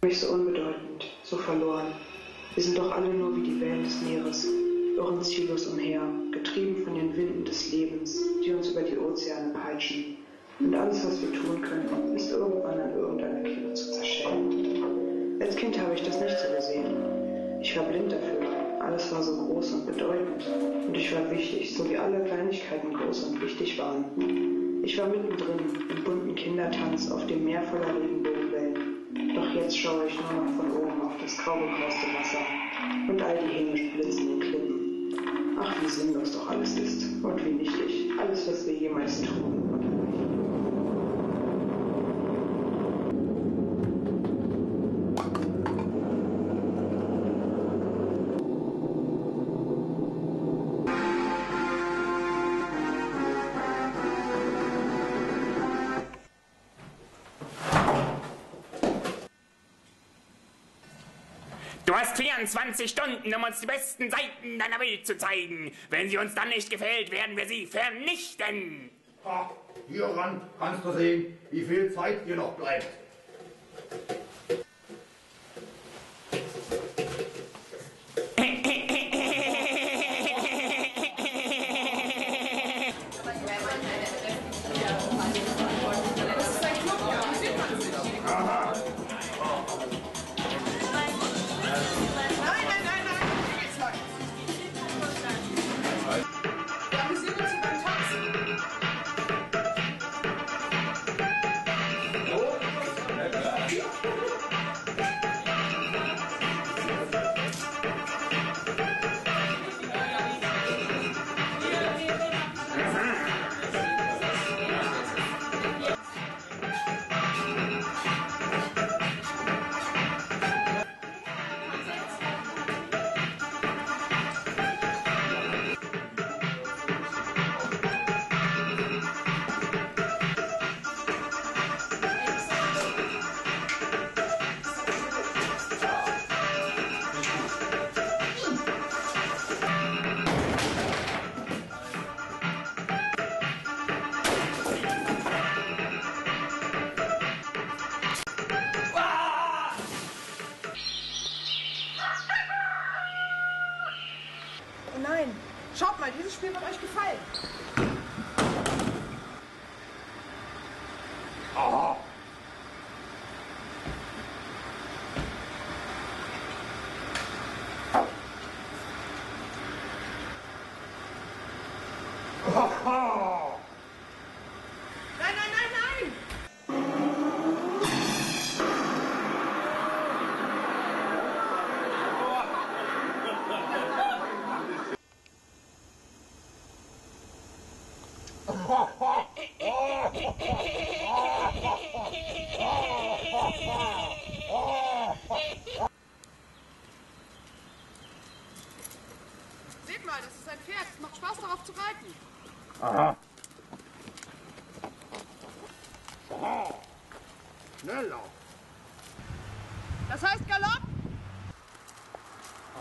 Mich so unbedeutend, so verloren. Wir sind doch alle nur wie die Wellen des Meeres, irren ziellos umher, getrieben von den Winden des Lebens, die uns über die Ozeane peitschen. Und alles, was wir tun können, ist irgendwann an irgendeiner Klippe zu zerschellen. Als Kind habe ich das nicht so gesehen. Ich war blind dafür. Alles war so groß und bedeutend. Und ich war wichtig, so wie alle Kleinigkeiten groß und wichtig waren. Ich war mittendrin, im bunten Kindertanz auf dem Meer voller Regenbogenwellen. Doch jetzt schaue ich nur noch von oben auf das graugekrauste Wasser und all die hämisch blitzenden Klippen. Ach, wie sinnlos doch alles ist und wie nichtig alles, was wir jemals tun. Du hast 24 Stunden, um uns die besten Seiten deiner Welt zu zeigen. Wenn sie uns dann nicht gefällt, werden wir sie vernichten. Ha, hieran kannst du sehen, wie viel Zeit dir noch bleibt. Nein, schaut mal, dieses Spiel wird euch gefallen. Aha. Aha. Nein, nein, nein, nein! Seht mal, das ist ein Pferd. Es macht Spaß, darauf zu reiten. Aha. Aha. Schneller. Das heißt Galopp?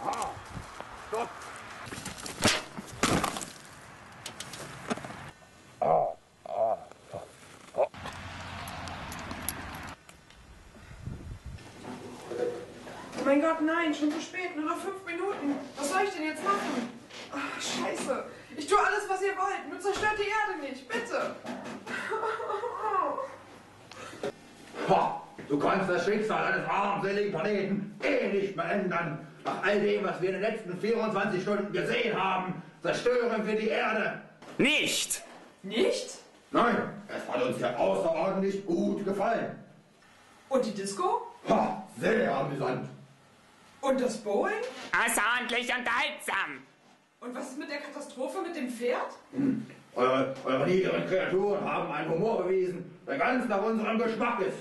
Aha. Stopp. Oh mein Gott, nein, schon zu spät, nur noch 5 Minuten. Was soll ich denn jetzt machen? Ach, scheiße. Ich tue alles, was ihr wollt, nur zerstört die Erde nicht, bitte. Ha, du kannst das Schicksal eines armseligen Planeten nicht mehr ändern. Nach all dem, was wir in den letzten 24 Stunden gesehen haben, zerstören wir die Erde. Nicht! Nicht? Nein, es hat uns ja außerordentlich gut gefallen. Und die Disco? Ha, sehr amüsant. Und das Bowling? Außerordentlich unterhaltsam. Und was ist mit der Katastrophe mit dem Pferd? Eure niederen Kreaturen haben einen Humor bewiesen, der ganz nach unserem Geschmack ist.